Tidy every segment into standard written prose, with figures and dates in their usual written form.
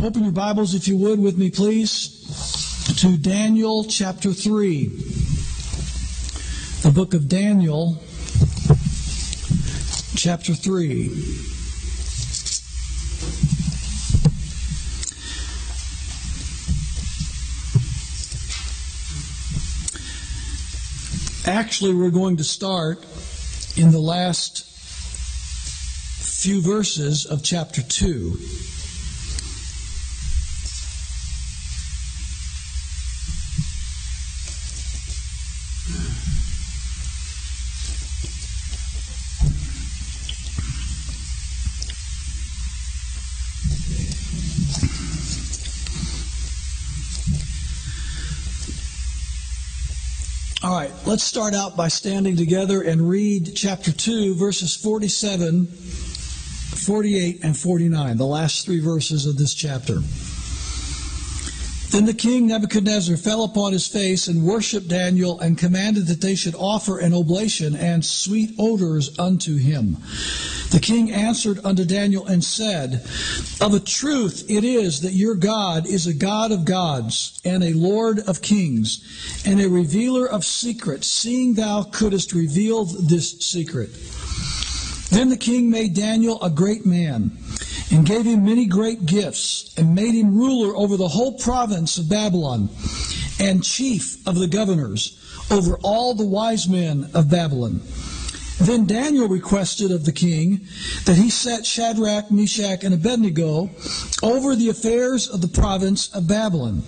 Open your Bibles, if you would, with me, please, to Daniel chapter 3. The book of Daniel, chapter 3. Actually, we're going to start in the last few verses of chapter 2. All right, let's start out by standing together and read chapter 2, verses 47, 48, and 49, the last three verses of this chapter. Then the king Nebuchadnezzar fell upon his face and worshipped Daniel and commanded that they should offer an oblation and sweet odors unto him. The king answered unto Daniel and said, Of a truth it is that your God is a God of gods and a Lord of kings and a revealer of secrets, seeing thou couldest reveal this secret. Then the king made Daniel a great man and gave him many great gifts and made him ruler over the whole province of Babylon and chief of the governors over all the wise men of Babylon. Then Daniel requested of the king that he set Shadrach, Meshach, and Abednego over the affairs of the province of Babylon.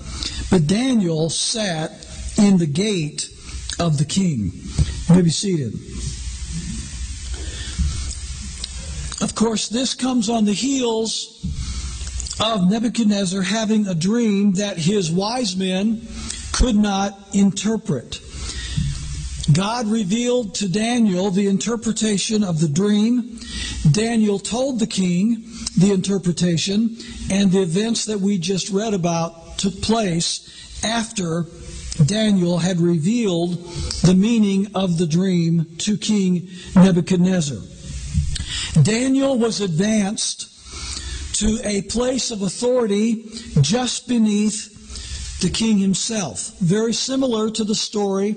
But Daniel sat in the gate of the king. You may be seated. Of course, this comes on the heels of Nebuchadnezzar having a dream that his wise men could not interpret. God revealed to Daniel the interpretation of the dream. Daniel told the king the interpretation, and the events that we just read about took place after Daniel had revealed the meaning of the dream to King Nebuchadnezzar. Daniel was advanced to a place of authority just beneath the king himself. Very similar to the story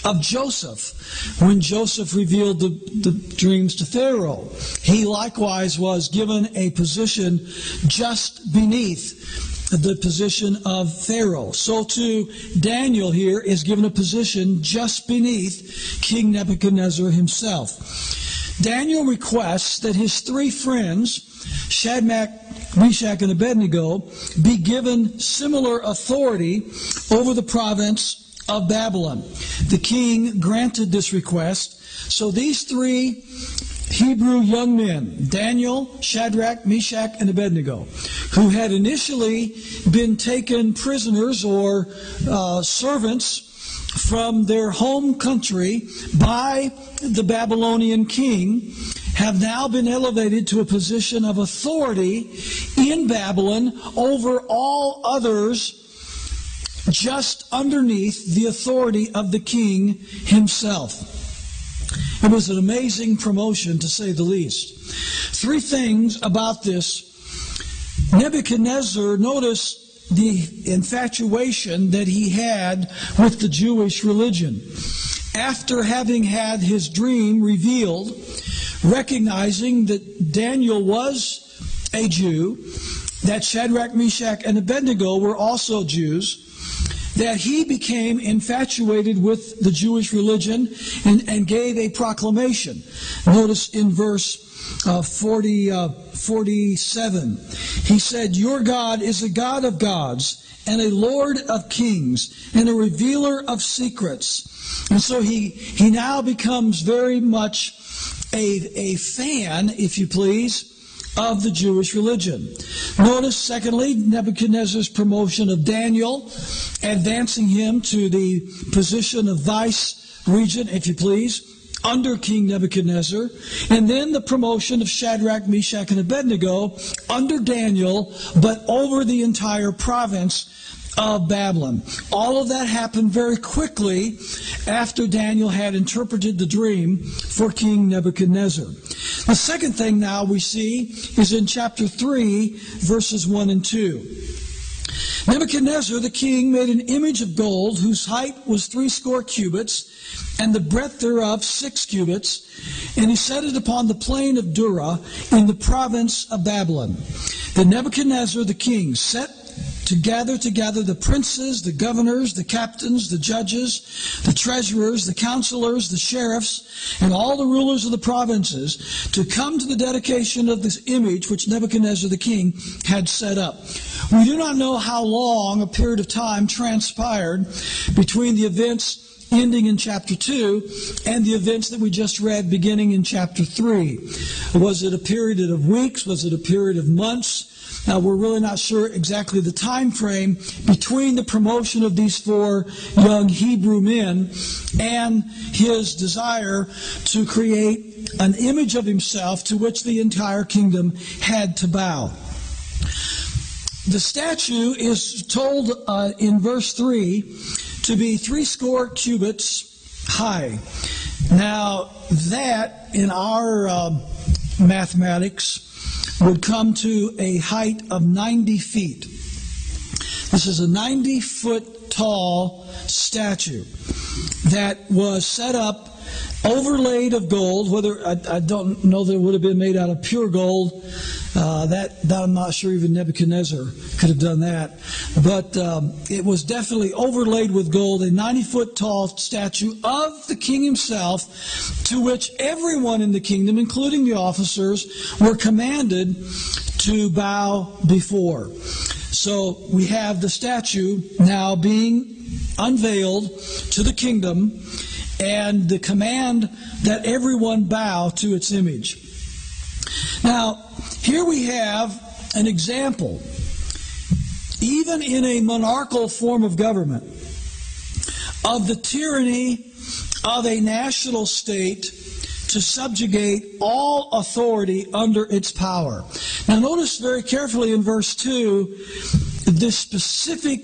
of Joseph, when Joseph revealed the dreams to Pharaoh. He likewise was given a position just beneath the position of Pharaoh. So too, Daniel here is given a position just beneath King Nebuchadnezzar himself. Daniel requests that his three friends, Shadrach, Meshach, and Abednego, be given similar authority over the province of Babylon. The king granted this request. So these three Hebrew young men, Daniel, Shadrach, Meshach, and Abednego, who had initially been taken prisoners or servants from their home country by the Babylonian king, have now been elevated to a position of authority in Babylon over all others, just underneath the authority of the king himself. It was an amazing promotion, to say the least. Three things about this. Nebuchadnezzar, notice the infatuation that he had with the Jewish religion. After having had his dream revealed, recognizing that Daniel was a Jew, that Shadrach, Meshach, and Abednego were also Jews, that he became infatuated with the Jewish religion and gave a proclamation. Notice in verse 47, he said, Your God is a God of gods and a Lord of kings and a revealer of secrets. And so he now becomes very much a fan, if you please, of the Jewish religion. Notice, secondly, Nebuchadnezzar's promotion of Daniel, advancing him to the position of vice regent, if you please, under King Nebuchadnezzar. And then the promotion of Shadrach, Meshach, and Abednego under Daniel, but over the entire province of Babylon. All of that happened very quickly after Daniel had interpreted the dream for King Nebuchadnezzar. The second thing now we see is in chapter 3, verses 1 and 2. Nebuchadnezzar the king made an image of gold whose height was 80 cubits, and the breadth thereof 6 cubits, and he set it upon the plain of Dura in the province of Babylon. Then Nebuchadnezzar the king set to gather together the princes, the governors, the captains, the judges, the treasurers, the counselors, the sheriffs, and all the rulers of the provinces to come to the dedication of this image which Nebuchadnezzar the king had set up. We do not know how long a period of time transpired between the events ending in chapter 2 and the events that we just read beginning in chapter 3. Was it a period of weeks? Was it a period of months? Now, we're really not sure exactly the time frame between the promotion of these 4 young Hebrew men and his desire to create an image of himself to which the entire kingdom had to bow. The statue is told in verse 3 to be 80 cubits high. Now, that in our mathematics would come to a height of 90 feet. This is a 90-foot tall statue that was set up, overlaid of gold. Whether I don't know that it would have been made out of pure gold. That I'm not sure even Nebuchadnezzar could have done that. But it was definitely overlaid with gold, a 90-foot tall statue of the king himself, to which everyone in the kingdom, including the officers, were commanded to bow before. So we have the statue now being unveiled to the kingdom, and the command that everyone bow to its image. Now, here we have an example, even in a monarchical form of government, of the tyranny of a national state to subjugate all authority under its power. Now, notice very carefully in verse 2 the specific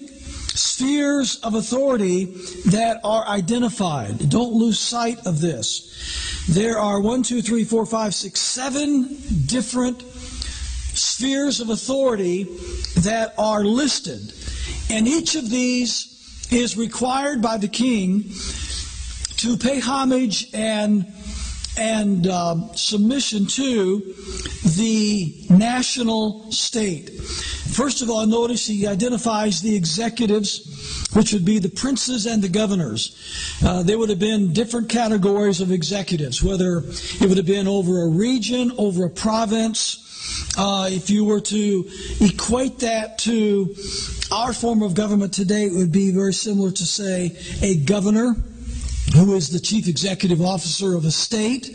spheres of authority that are identified. Don't lose sight of this. There are 7 different spheres of authority that are listed. And each of these is required by the king to pay homage and submission to the national state. First of all, notice he identifies the executives, which would be the princes and the governors. There would have been different categories of executives, whether it would have been over a region, over a province. If you were to equate that to our form of government today, it would be very similar to, say, a governor, who is the chief executive officer of a state,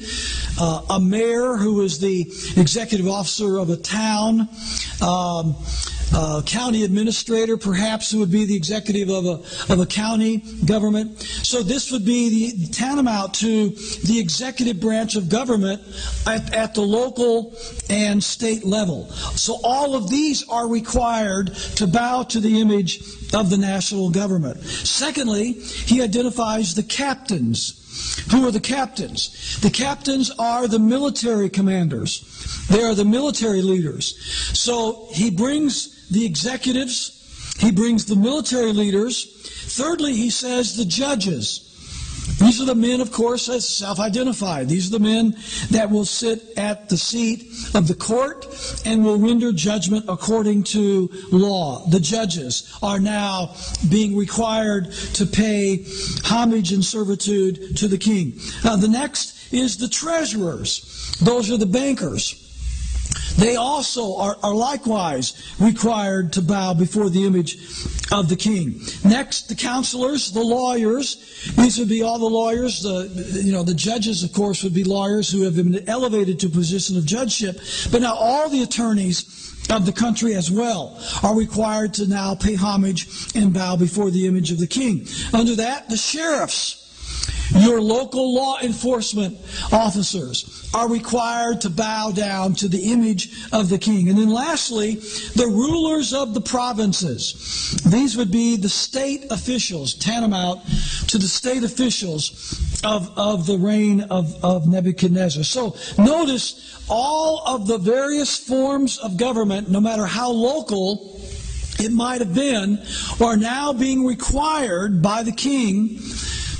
a mayor, who is the executive officer of a town, county administrator, perhaps, who would be the executive of a county government. So this would be the tantamount to the executive branch of government at the local and state level. So all of these are required to bow to the image of the national government. Secondly, he identifies the captains. Who are the captains? The captains are the military commanders. They are the military leaders. So he brings the executives, he brings the military leaders. Thirdly, he says the judges. These are the men, of course, as self-identified. These are the men that will sit at the seat of the court and will render judgment according to law. The judges are now being required to pay homage and servitude to the king. Now, the next is the treasurers. Those are the bankers. They also are likewise required to bow before the image of the king. Next, the counselors, the lawyers. These would be all the lawyers. The judges, of course, would be lawyers who have been elevated to a position of judgeship. But now all the attorneys of the country as well are required to now pay homage and bow before the image of the king. Under that, the sheriffs. Your local law enforcement officers are required to bow down to the image of the king. And then lastly, the rulers of the provinces. These would be the state officials, tantamount to the state officials of the reign of Nebuchadnezzar. So notice all of the various forms of government, no matter how local it might have been, are now being required by the king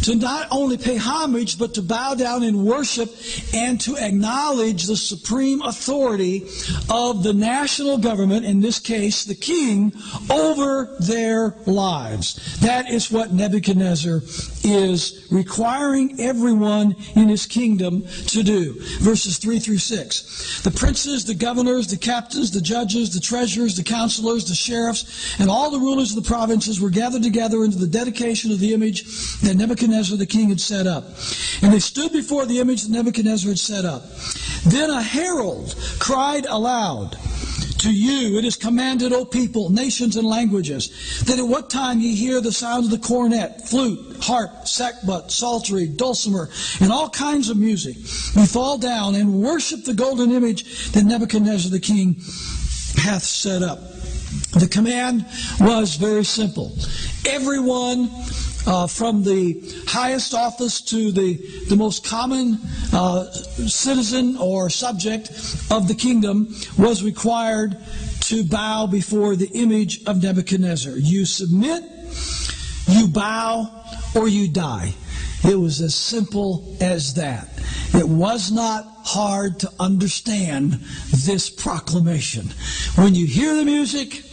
to not only pay homage, but to bow down in worship and to acknowledge the supreme authority of the national government, in this case the king, over their lives. That is what Nebuchadnezzar is requiring everyone in his kingdom to do. Verses 3 through 6. The princes, the governors, the captains, the judges, the treasurers, the counselors, the sheriffs, and all the rulers of the provinces were gathered together into the dedication of the image that Nebuchadnezzar the king had set up. And they stood before the image that Nebuchadnezzar had set up. Then a herald cried aloud, "To you it is commanded, O people, nations, and languages, that at what time ye hear the sound of the cornet, flute, harp, sackbut, psaltery, dulcimer, and all kinds of music, ye fall down and worship the golden image that Nebuchadnezzar the king hath set up." The command was very simple. Everyone, from the highest office to the most common citizen or subject of the kingdom, was required to bow before the image of Nebuchadnezzar. You submit, you bow, or you die. It was as simple as that. It was not hard to understand this proclamation. When you hear the music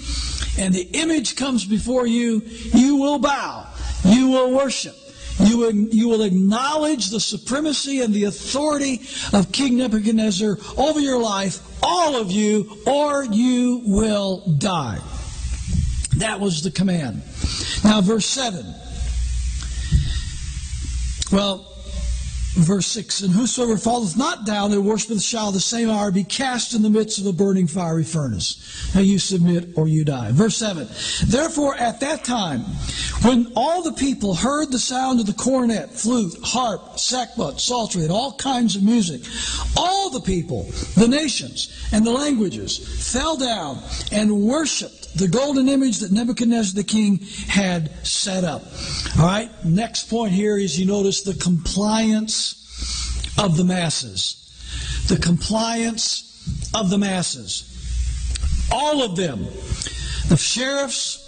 and the image comes before you, you will bow. You will worship. You will acknowledge the supremacy and the authority of King Nebuchadnezzar over your life, all of you, or you will die. That was the command. Now, verse 7. Verse 6, "And whosoever falleth not down and worshipeth shall the same hour be cast in the midst of a burning fiery furnace." Now you submit or you die. Verse 7, "Therefore at that time, when all the people heard the sound of the cornet, flute, harp, sackbut, psaltery, and all kinds of music, all the people, the nations, and the languages fell down and worshipped the golden image that Nebuchadnezzar the king had set up." All right, next point here is, you notice the compliance of the masses. The compliance of the masses. All of them, the sheriffs,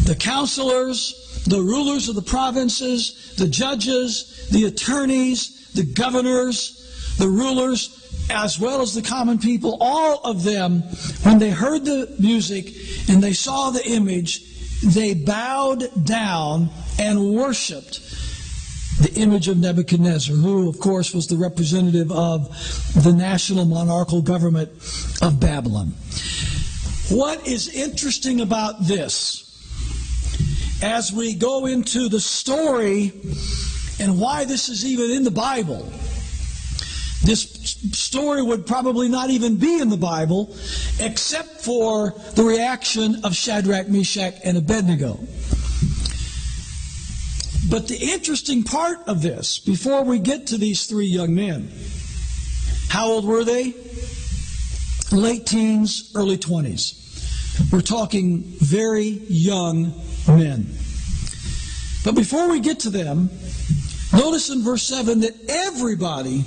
the counselors, the rulers of the provinces, the judges, the attorneys, the governors, the rulers, as well as the common people, all of them, when they heard the music and they saw the image, they bowed down and worshipped the image of Nebuchadnezzar, who, of course, was the representative of the national monarchical government of Babylon. What is interesting about this, as we go into the story and why this is even in the Bible, this story would probably not even be in the Bible except for the reaction of Shadrach, Meshach, and Abednego. But the interesting part of this, before we get to these three young men, how old were they? Late teens, early 20s. We're talking very young men. But before we get to them, notice in verse 7 that everybody,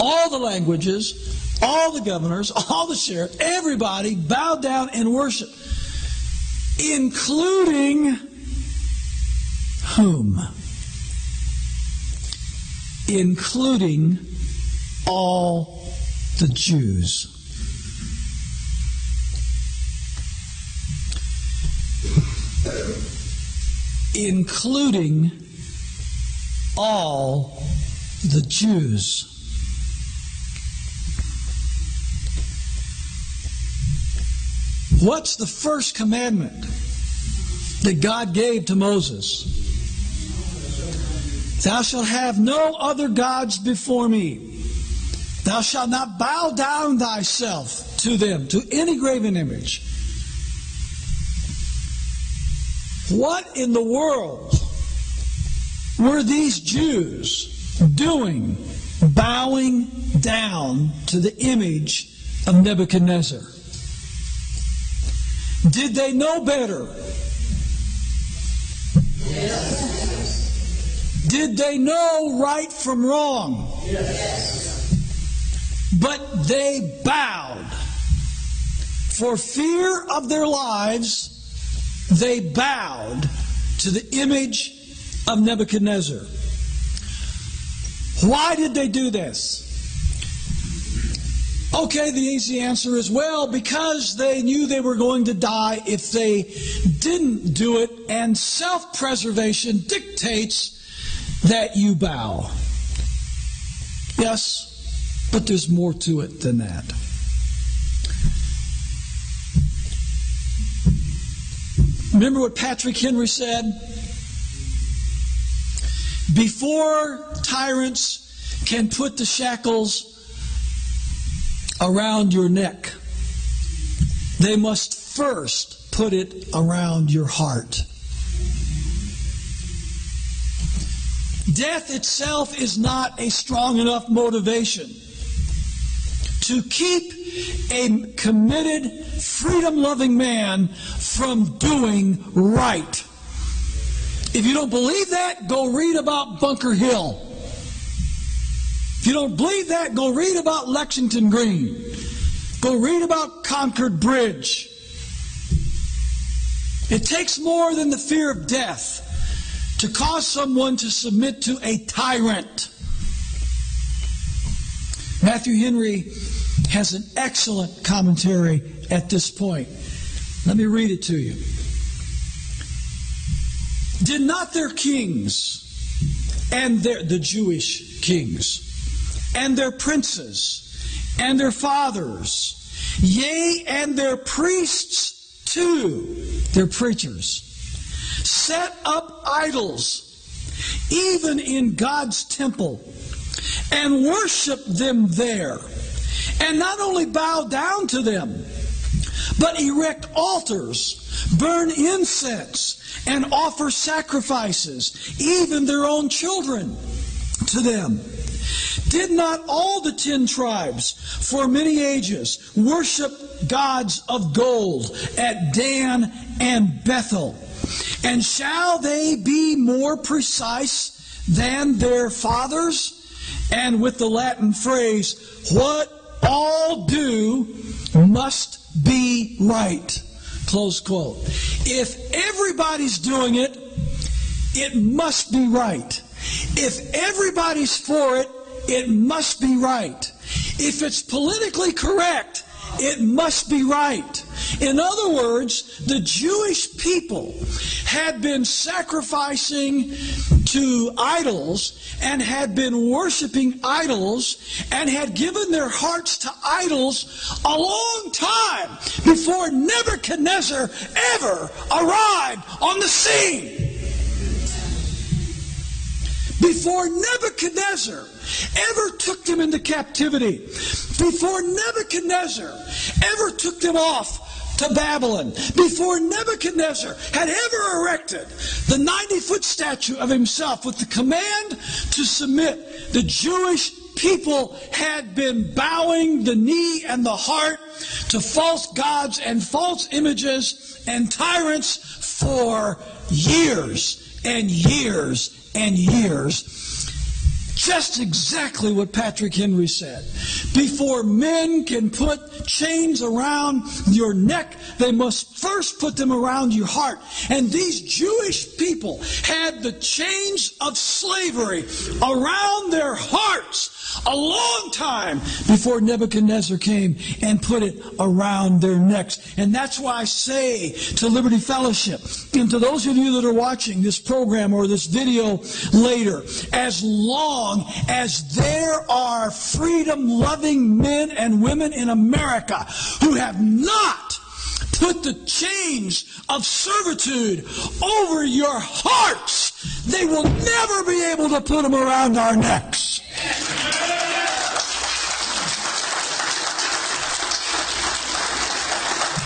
all the languages, all the governors, all the sheriffs, everybody bowed down and worshiped, including whom? Including all the Jews. Including all the Jews. What's the first commandment that God gave to Moses? Thou shalt have no other gods before me. Thou shalt not bow down thyself to them, to any graven image. What in the world were these Jews doing, bowing down to the image of Nebuchadnezzar? Did they know better? Yes. Did they know right from wrong? Yes. But they bowed. For fear of their lives, they bowed to the image of Nebuchadnezzar. Why did they do this? Okay, the easy answer is, well, because they knew they were going to die if they didn't do it, and self-preservation dictates that you bow. Yes, but there's more to it than that. Remember what Patrick Henry said? Before tyrants can put the shackles around your neck, they must first put it around your heart. Death itself is not a strong enough motivation to keep a committed, freedom-loving man from doing right. If you don't believe that, go read about Bunker Hill. If you don't believe that, go read about Lexington Green. Go read about Concord Bridge. It takes more than the fear of death to cause someone to submit to a tyrant. Matthew Henry has an excellent commentary at this point. Let me read it to you. Did not their kings and the Jewish kings and their princes and their fathers, yea, and their priests too, their preachers, set up idols even in God's temple and worship them there, and not only bow down to them, but erect altars, burn incense, and offer sacrifices, even their own children, to them? Did not all the 10 tribes for many ages worship gods of gold at Dan and Bethel? And shall they be more precise than their fathers? And with the Latin phrase, what all do must be right. Close quote. If everybody's doing it, it must be right. If everybody's for it, it must be right. If it's politically correct, it must be right. In other words, the Jewish people had been sacrificing to idols and had been worshiping idols and had given their hearts to idols a long time before Nebuchadnezzar ever arrived on the scene. Before Nebuchadnezzar ever took them into captivity, before Nebuchadnezzar ever took them off to Babylon, before Nebuchadnezzar had ever erected the 90-foot statue of himself with the command to submit, the Jewish people had been bowing the knee and the heart to false gods and false images and tyrants for years and years and years. Just exactly what Patrick Henry said. Before men can put chains around your neck, they must first put them around your heart. And these Jewish people had the chains of slavery around their hearts a long time before Nebuchadnezzar came and put it around their necks. And that's why I say to Liberty Fellowship and to those of you that are watching this program or this video later, as long as there are freedom-loving men and women in America who have not put the chains of servitude over your hearts, they will never be able to put them around our necks.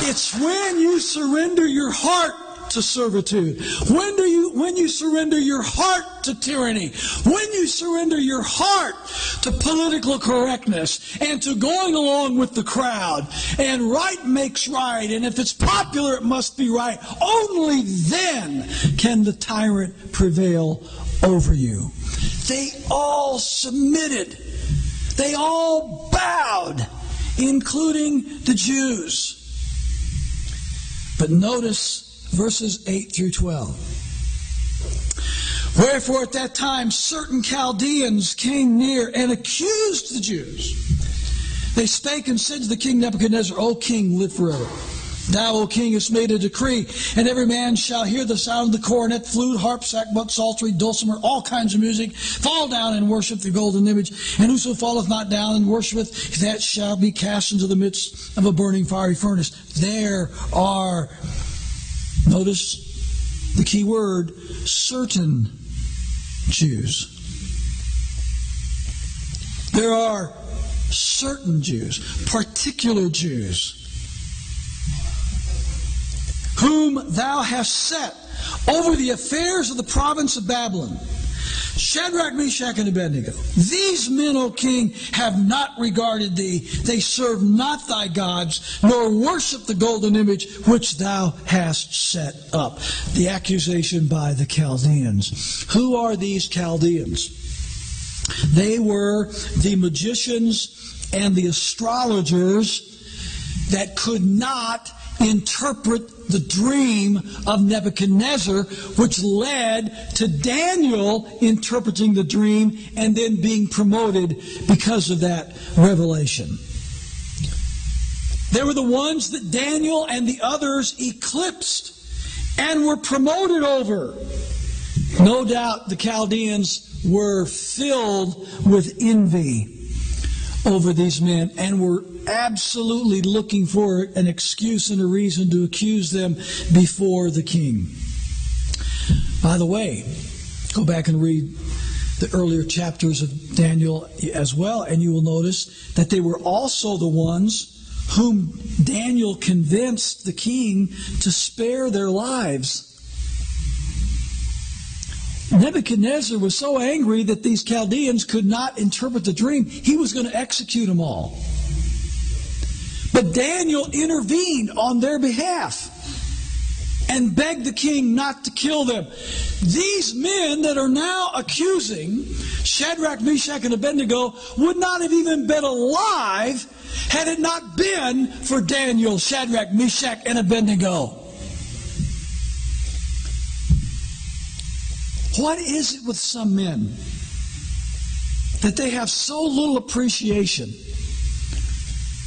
It's when you surrender your heart to servitude, when you surrender your heart to tyranny, when you surrender your heart to political correctness and to going along with the crowd, and right makes right, and if it's popular, it must be right, only then can the tyrant prevail over you. They all submitted. They all bowed, including the Jews. But notice verses 8 through 12. Wherefore at that time certain Chaldeans came near and accused the Jews. They spake and said to the king Nebuchadnezzar, O king, live forever. Thou, O king, hast made a decree, and every man shall hear the sound of the cornet, flute, harp, sackbut, psaltery, dulcimer, all kinds of music, fall down and worship the golden image. And whoso falleth not down and worshipeth, that shall be cast into the midst of a burning fiery furnace. There are, notice the key word, certain Jews. There are certain Jews, particular Jews, whom thou hast set over the affairs of the province of Babylon, Shadrach, Meshach, and Abednego. These men, O king, have not regarded thee. They serve not thy gods, nor worship the golden image which thou hast set up. The accusation by the Chaldeans. Who are these Chaldeans? They were the magicians and the astrologers that could not interpret the dream of Nebuchadnezzar, which led to Daniel interpreting the dream and then being promoted because of that revelation. They were the ones that Daniel and the others eclipsed and were promoted over. No doubt the Chaldeans were filled with envy over these men and were absolutely looking for an excuse and a reason to accuse them before the king. By the way, go back and read the earlier chapters of Daniel as well, and you will notice that they were also the ones whom Daniel convinced the king to spare their lives. Nebuchadnezzar was so angry that these Chaldeans could not interpret the dream, he was going to execute them all. But Daniel intervened on their behalf and begged the king not to kill them. These men that are now accusing Shadrach, Meshach, and Abednego would not have even been alive had it not been for Daniel, Shadrach, Meshach, and Abednego. What is it with some men that they have so little appreciation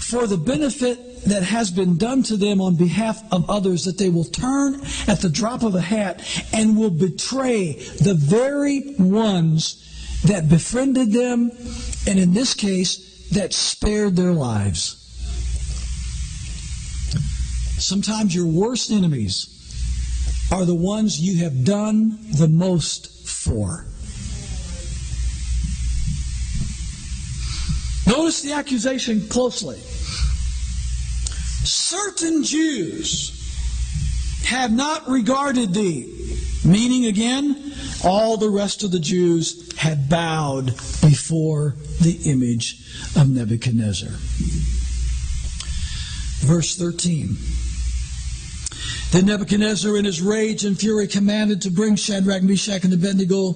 for the benefit that has been done to them on behalf of others that they will turn at the drop of a hat and will betray the very ones that befriended them, and in this case, that spared their lives? Sometimes your worst enemies are the ones you have done the most for. Notice the accusation closely. Certain Jews have not regarded thee. Meaning again, all the rest of the Jews had bowed before the image of Nebuchadnezzar. Verse 13. Then Nebuchadnezzar in his rage and fury commanded to bring Shadrach, Meshach, and Abednego.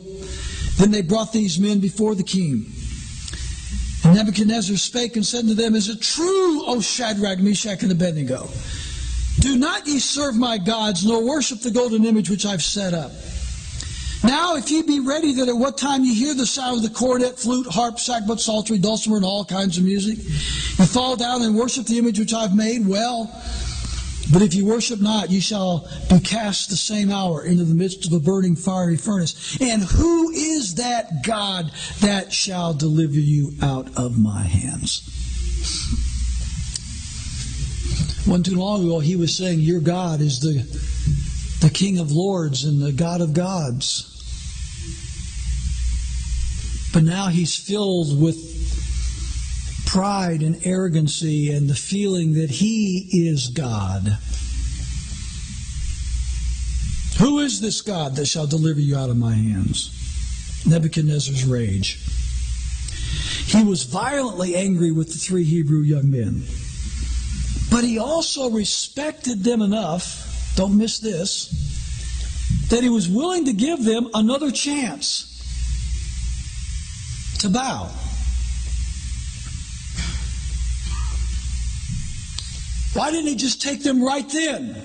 Then they brought these men before the king. And Nebuchadnezzar spake and said to them, Is it true, O Shadrach, Meshach, and Abednego? Do not ye serve my gods, nor worship the golden image which I've set up. Now, if ye be ready that at what time ye hear the sound of the cornet, flute, harp, sackbut, psaltery, dulcimer, and all kinds of music, ye fall down and worship the image which I've made, well. But if you worship not, you shall be cast the same hour into the midst of a burning fiery furnace. And who is that God that shall deliver you out of my hands? One too long ago, he was saying, your God is the King of Lords and the God of gods. But now he's filled with pride and arrogancy and the feeling that he is God. Who is this God that shall deliver you out of my hands? Nebuchadnezzar's rage. He was violently angry with the 3 Hebrew young men. But he also respected them enough, don't miss this, that he was willing to give them another chance to bow. Why didn't he just take them right then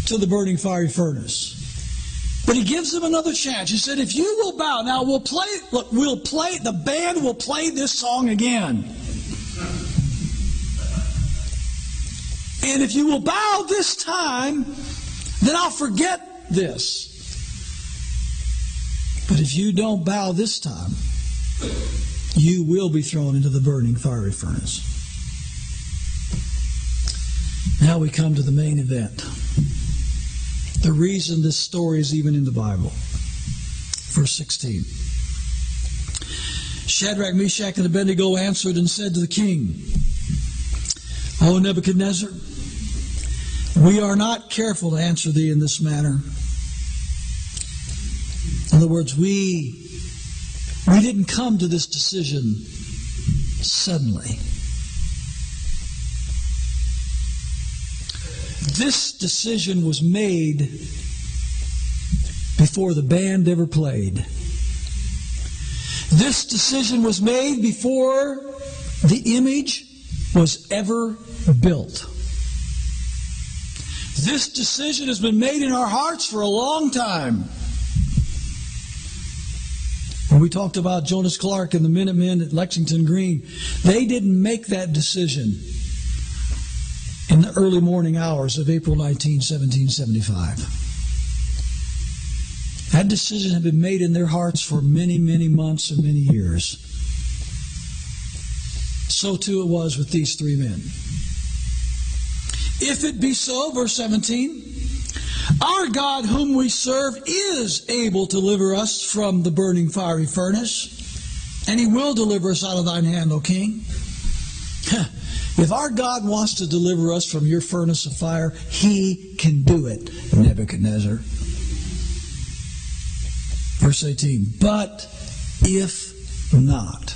to the burning fiery furnace? But he gives them another chance. He said, if you will bow, now the band will play this song again. And if you will bow this time, then I'll forget this. But if you don't bow this time, you will be thrown into the burning fiery furnace. Now we come to the main event. The reason this story is even in the Bible. Verse 16. Shadrach, Meshach, and Abednego answered and said to the king, O Nebuchadnezzar, we are not careful to answer thee in this manner. In other words, we didn't come to this decision suddenly. This decision was made before the band ever played. This decision was made before the image was ever built. This decision has been made in our hearts for a long time. When we talked about Jonas Clark and the Minutemen at Lexington Green, they didn't make that decision in the early morning hours of April 19, 1775. That decision had been made in their hearts for many, many months and many years. So too it was with these 3 men. If it be so, verse 17, our God whom we serve is able to deliver us from the burning fiery furnace, and he will deliver us out of thine hand, O king. If our God wants to deliver us from your furnace of fire, he can do it, Nebuchadnezzar. Verse 18, but if not,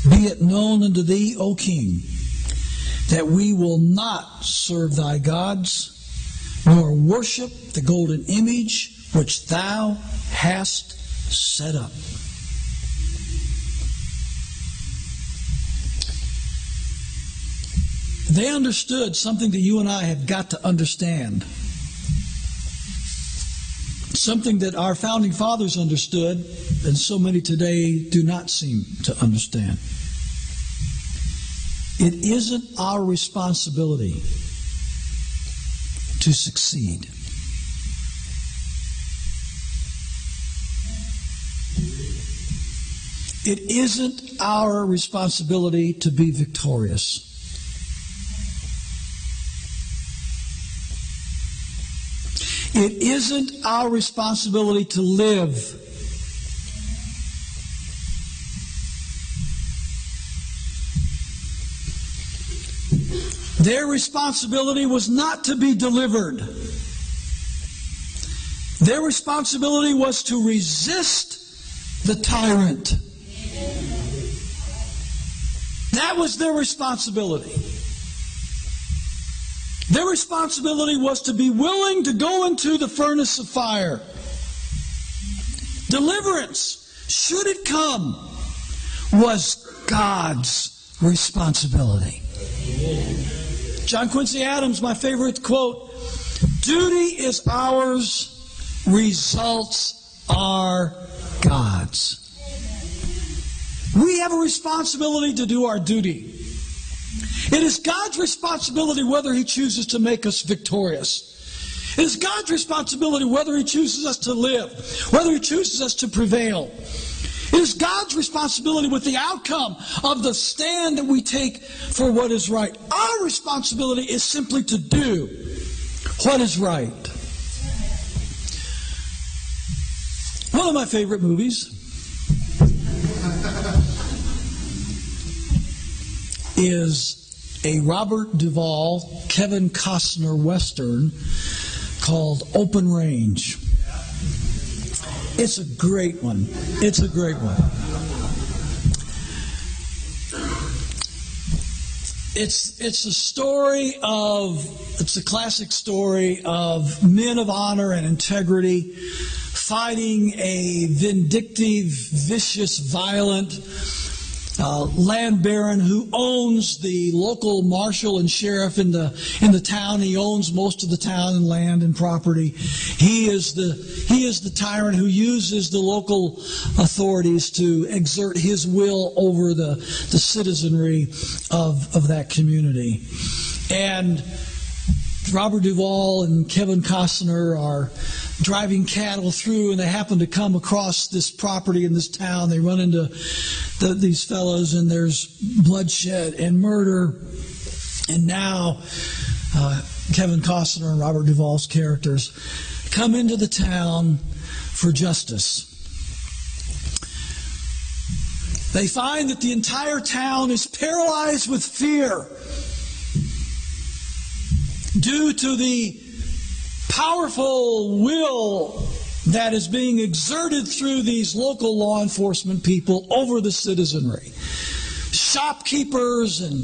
be it known unto thee, O king, that we will not serve thy gods, nor worship the golden image which thou hast set up. They understood something that you and I have got to understand. Something that our founding fathers understood, and so many today do not seem to understand. It isn't our responsibility to succeed. It isn't our responsibility to be victorious. It isn't our responsibility to live. Their responsibility was not to be delivered. Their responsibility was to resist the tyrant. That was their responsibility. Their responsibility was to be willing to go into the furnace of fire. Deliverance, should it come, was God's responsibility. John Quincy Adams, my favorite quote, duty is ours, results are God's. We have a responsibility to do our duty. It is God's responsibility whether he chooses to make us victorious. It is God's responsibility whether he chooses us to live, whether he chooses us to prevail. It is God's responsibility with the outcome of the stand that we take for what is right. Our responsibility is simply to do what is right. One of my favorite movies is a Robert Duvall, Kevin Costner Western called Open Range. It's a great one. It's a great one. It's a classic story of men of honor and integrity fighting a vindictive, vicious, violent land baron who owns the local marshal and sheriff in the town. He owns most of the town and land and property. He is the tyrant who uses the local authorities to exert his will over the citizenry of that community. And Robert Duvall and Kevin Costner are driving cattle through, and they happen to come across this property in this town. They run into these fellows, and there's bloodshed and murder. And now Kevin Costner and Robert Duvall's characters come into the town for justice. They find that the entire town is paralyzed with fear due to the powerful will that is being exerted through these local law enforcement people over the citizenry. Shopkeepers and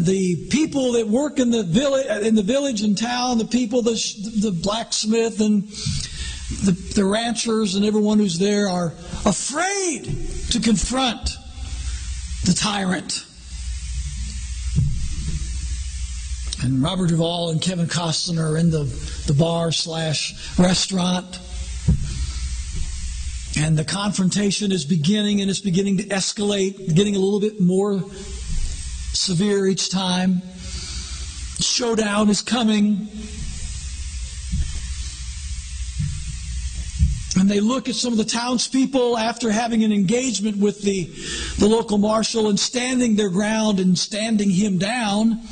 the people that work in the village and town, the people, the blacksmith and the ranchers and everyone who's there are afraid to confront the tyrant. And Robert Duvall and Kevin Costner are in the bar/restaurant. And the confrontation is beginning, and it's beginning to escalate, getting a little bit more severe each time. Showdown is coming. And they look at some of the townspeople after having an engagement with the local marshal and standing their ground and standing him down.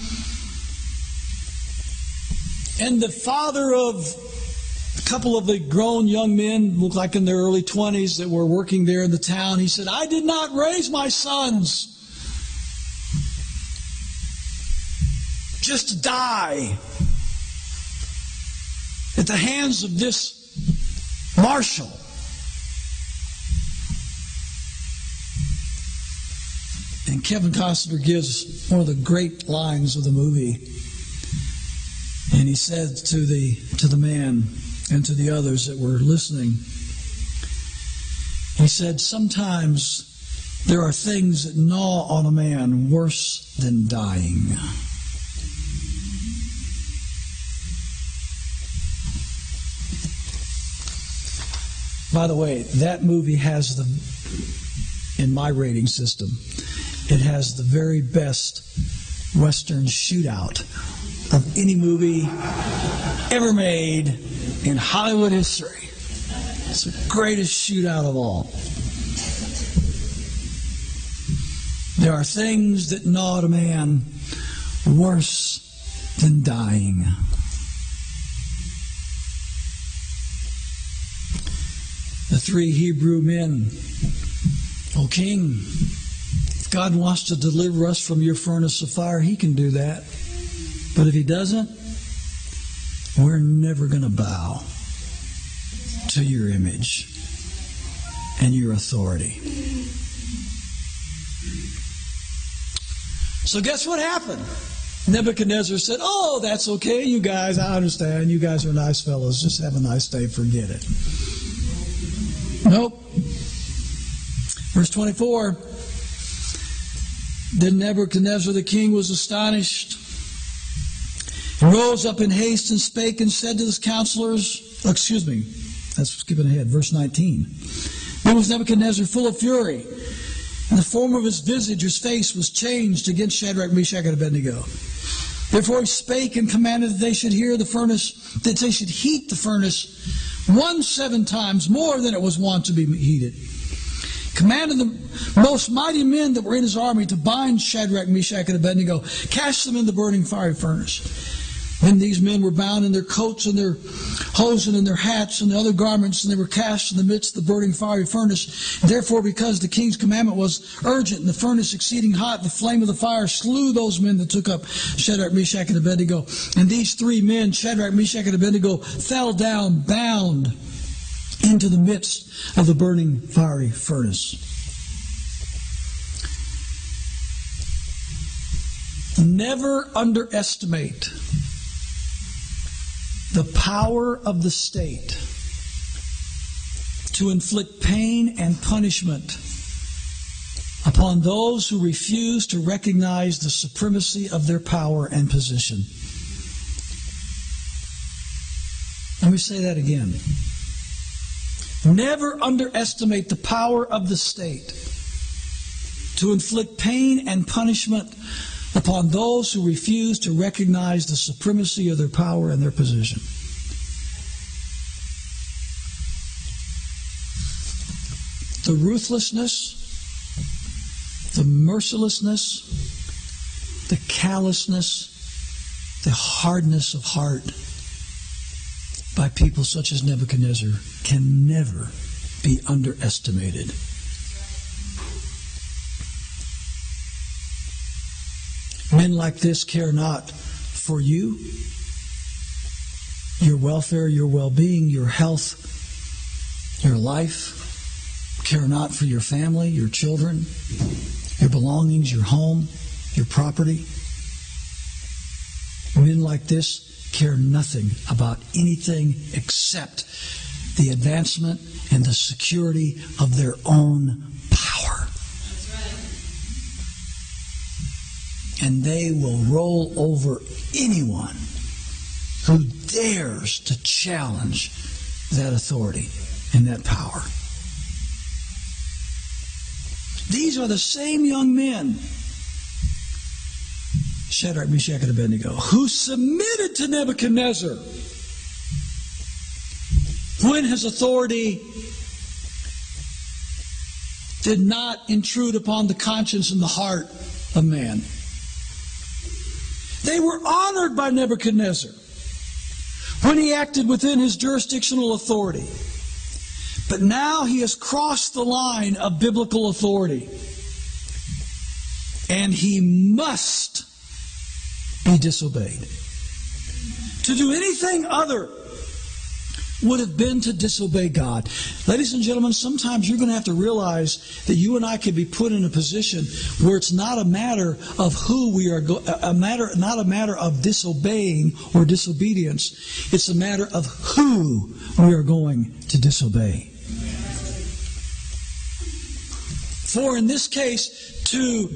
And the father of a couple of the grown young men, looked like in their early 20s, that were working there in the town, he said, "I did not raise my sons just to die at the hands of this marshal." And Kevin Costner gives one of the great lines of the movie. And he said to the man and to the others that were listening, he said, "Sometimes there are things that gnaw on a man worse than dying." By the way, that movie has in my rating system, it has the very best Western shootout of any movie ever made in Hollywood history. It's the greatest shootout of all. There are things that gnaw at a man worse than dying. The three Hebrew men, "O king, if God wants to deliver us from your furnace of fire, he can do that. But if he doesn't, we're never going to bow to your image and your authority." So guess what happened? Nebuchadnezzar said, "Oh, that's okay, you guys, I understand. You guys are nice fellows. Just have a nice day. Forget it." Nope. Verse 24. Then Nebuchadnezzar the king was astonished. He rose up in haste and spake and said to his counselors, that's skipping ahead, verse 19. Then was Nebuchadnezzar full of fury, and the form of his visage, his face, was changed against Shadrach, Meshach, and Abednego. Therefore he spake and commanded that they should heat the furnace 7 times more than it was wont to be heated. Commanded the most mighty men that were in his army to bind Shadrach, Meshach, and Abednego, cast them in the burning fiery furnace. When these men were bound in their coats and their hosen and their hats and the other garments, and they were cast in the midst of the burning fiery furnace. Therefore, because the king's commandment was urgent and the furnace exceeding hot, the flame of the fire slew those men that took up Shadrach, Meshach, and Abednego. And these three men, Shadrach, Meshach, and Abednego, fell down bound into the midst of the burning fiery furnace. Never underestimate the power of the state to inflict pain and punishment upon those who refuse to recognize the supremacy of their power and position. Let me say that again. Never underestimate the power of the state to inflict pain and punishment upon those who refuse to recognize the supremacy of their power and their position. The ruthlessness, the mercilessness, the callousness, the hardness of heart by people such as Nebuchadnezzar can never be underestimated. Men like this care not for you, your welfare, your well-being, your health, your life. Care not for your family, your children, your belongings, your home, your property. Men like this care nothing about anything except the advancement and the security of their own power. And they will roll over anyone who dares to challenge that authority and that power. These are the same young men, Shadrach, Meshach, and Abednego, who submitted to Nebuchadnezzar when his authority did not intrude upon the conscience and the heart of man. They were honored by Nebuchadnezzar when he acted within his jurisdictional authority. But now he has crossed the line of biblical authority. And he must be disobeyed. To do anything other would have been to disobey God. Ladies and gentlemen, sometimes you're going to have to realize that you and I can be put in a position where it's not a matter of who we are, not a matter of disobeying or disobedience. It's a matter of who we are going to disobey. For in this case, to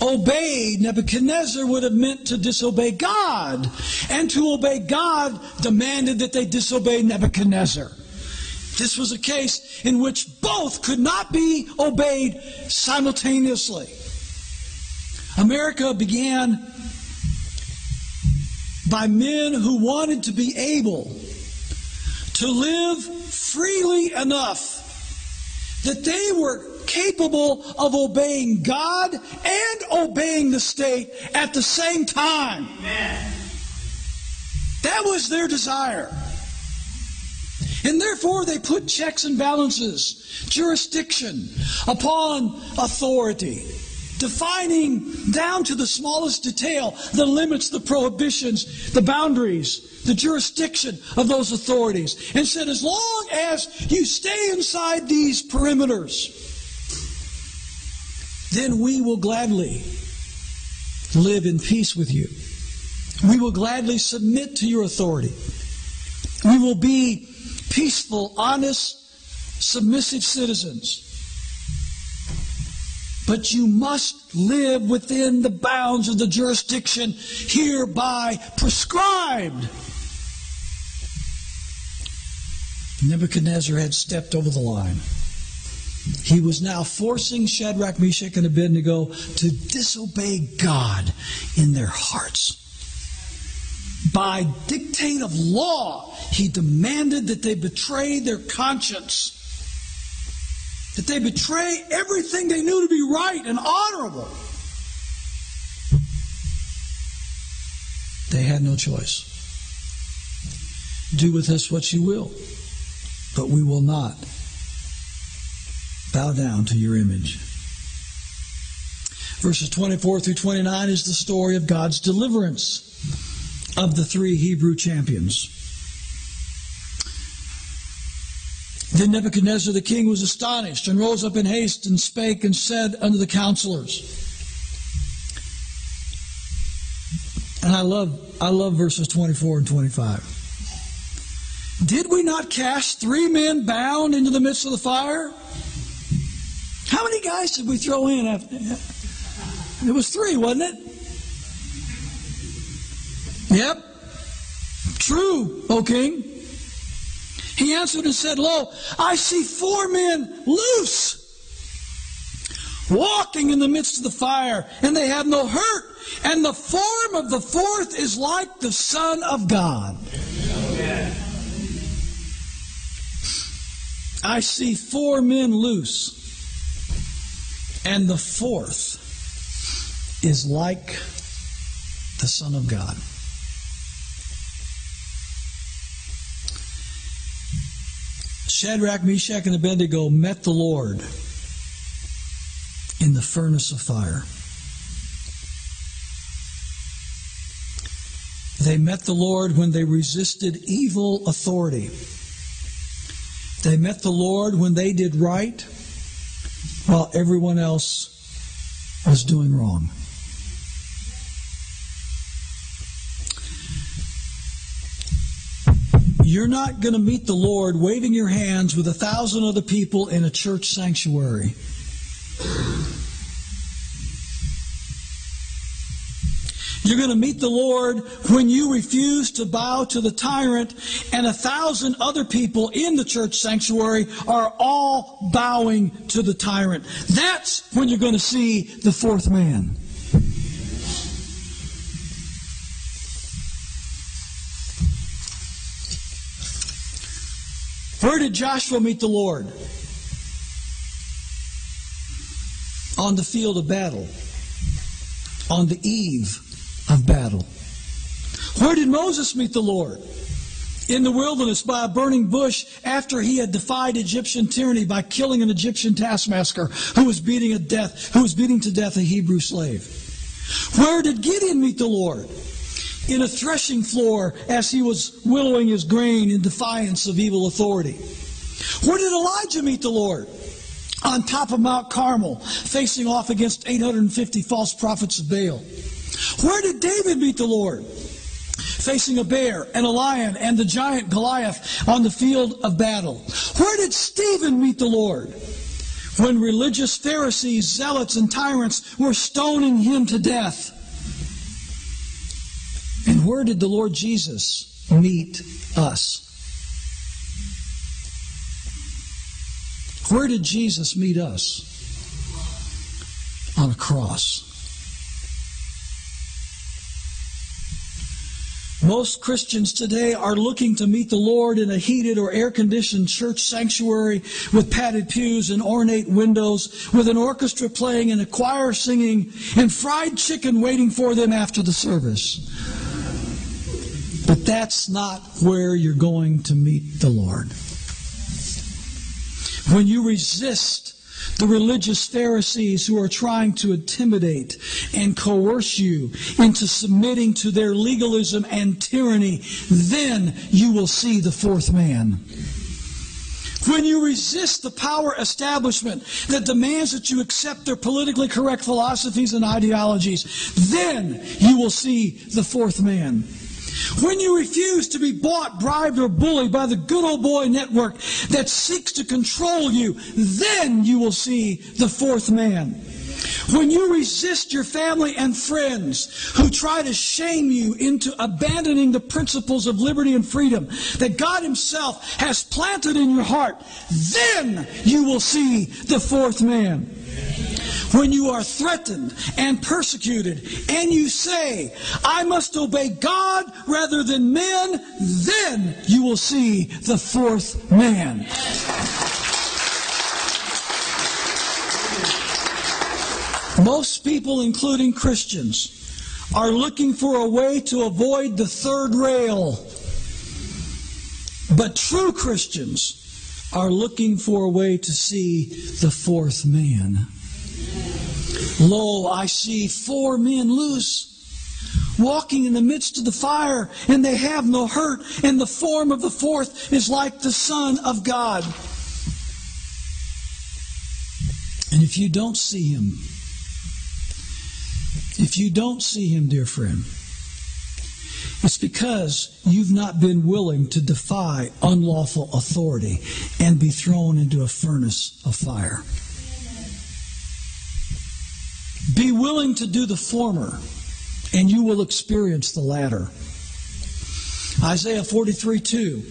obey Nebuchadnezzar would have meant to disobey God. And to obey God demanded that they disobey Nebuchadnezzar. This was a case in which both could not be obeyed simultaneously. America began by men who wanted to be able to live freely enough that they were capable of obeying God and obeying the state at the same time. Amen. That was their desire. And therefore they put checks and balances, jurisdiction upon authority, defining down to the smallest detail the limits, the prohibitions, the boundaries, the jurisdiction of those authorities, and said, as long as you stay inside these perimeters, then we will gladly live in peace with you. We will gladly submit to your authority. We will be peaceful, honest, submissive citizens. But you must live within the bounds of the jurisdiction hereby prescribed. Nebuchadnezzar had stepped over the line. He was now forcing Shadrach, Meshach, and Abednego to disobey God in their hearts. By dictate of law, he demanded that they betray their conscience, that they betray everything they knew to be right and honorable. They had no choice. Do with us what you will, but we will not bow down to your image. Verses 24 through 29 is the story of God's deliverance of the three Hebrew champions. Then Nebuchadnezzar the king was astonished, and rose up in haste, and spake, and said unto the counselors. And I love verses 24 and 25. Did we not cast 3 men bound into the midst of the fire? How many guys did we throw in? It was 3, wasn't it? Yep. True, O king. He answered and said, Lo, I see 4 men loose, walking in the midst of the fire, and they have no hurt, and the form of the 4th is like the Son of God. Amen. I see 4 men loose, and the 4th is like the Son of God. Shadrach, Meshach, and Abednego met the Lord in the furnace of fire. They met the Lord when they resisted evil authority. They met the Lord when they did right while everyone else was doing wrong. You're not going to meet the Lord waving your hands with 1,000 other people in a church sanctuary. You're going to meet the Lord when you refuse to bow to the tyrant, and 1,000 other people in the church sanctuary are all bowing to the tyrant. That's when you're going to see the 4th man. Where did Joshua meet the Lord? On the field of battle. On the eve of battle. Where did Moses meet the Lord? In the wilderness by a burning bush after he had defied Egyptian tyranny by killing an Egyptian taskmaster who was beating to death a Hebrew slave. Where did Gideon meet the Lord? In a threshing floor as he was winnowing his grain in defiance of evil authority. Where did Elijah meet the Lord? On top of Mount Carmel, facing off against 850 false prophets of Baal. Where did David meet the Lord? Facing a bear and a lion and the giant Goliath on the field of battle. Where did Stephen meet the Lord? When religious Pharisees, zealots, and tyrants were stoning him to death. And where did the Lord Jesus meet us? Where did Jesus meet us? On a cross. Most Christians today are looking to meet the Lord in a heated or air-conditioned church sanctuary with padded pews and ornate windows, with an orchestra playing and a choir singing and fried chicken waiting for them after the service. But that's not where you're going to meet the Lord. When you resist the religious Pharisees who are trying to intimidate and coerce you into submitting to their legalism and tyranny, then you will see the 4th man. When you resist the power establishment that demands that you accept their politically correct philosophies and ideologies, then you will see the 4th man. When you refuse to be bought, bribed, or bullied by the good old boy network that seeks to control you, then you will see the 4th man. When you resist your family and friends who try to shame you into abandoning the principles of liberty and freedom that God Himself has planted in your heart, then you will see the 4th man. When you are threatened and persecuted and you say, I must obey God rather than men, then you will see the 4th man. Most people, including Christians, are looking for a way to avoid the third rail. But true Christians are looking for a way to see the fourth man. Lo, I see 4 men loose, walking in the midst of the fire, and they have no hurt, and the form of the fourth is like the Son of God. And if you don't see him, dear friend, it's because you've not been willing to defy unlawful authority and be thrown into a furnace of fire. Be willing to do the former, and you will experience the latter. Isaiah 43:2.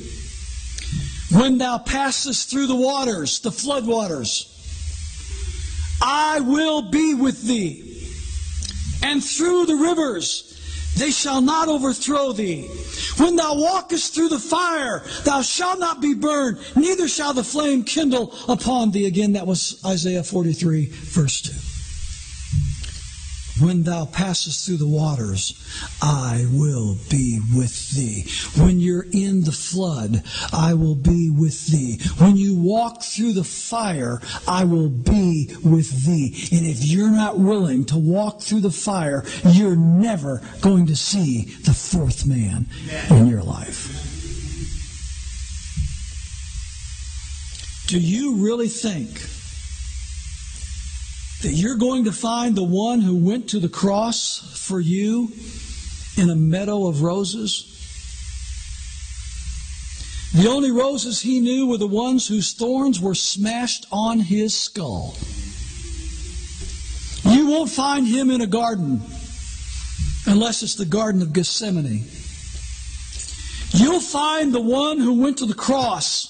When thou passest through the waters, the flood waters, I will be with thee. And through the rivers, they shall not overthrow thee. When thou walkest through the fire, thou shalt not be burned, neither shall the flame kindle upon thee. Again, that was Isaiah 43, verse 2. When thou passest through the waters, I will be with thee. When you're in the flood, I will be with thee. When you walk through the fire, I will be with thee. And if you're not willing to walk through the fire, you're never going to see the fourth man in your life. Do you really think that you're going to find the one who went to the cross for you in a meadow of roses? The only roses he knew were the ones whose thorns were smashed on his skull. You won't find him in a garden unless it's the Garden of Gethsemane. You'll find the one who went to the cross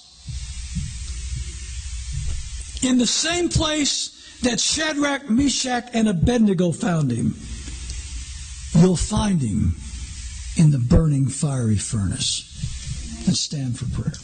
in the same place that Shadrach, Meshach, and Abednego found him. You'll find him in the burning fiery furnace. Let's stand for prayer.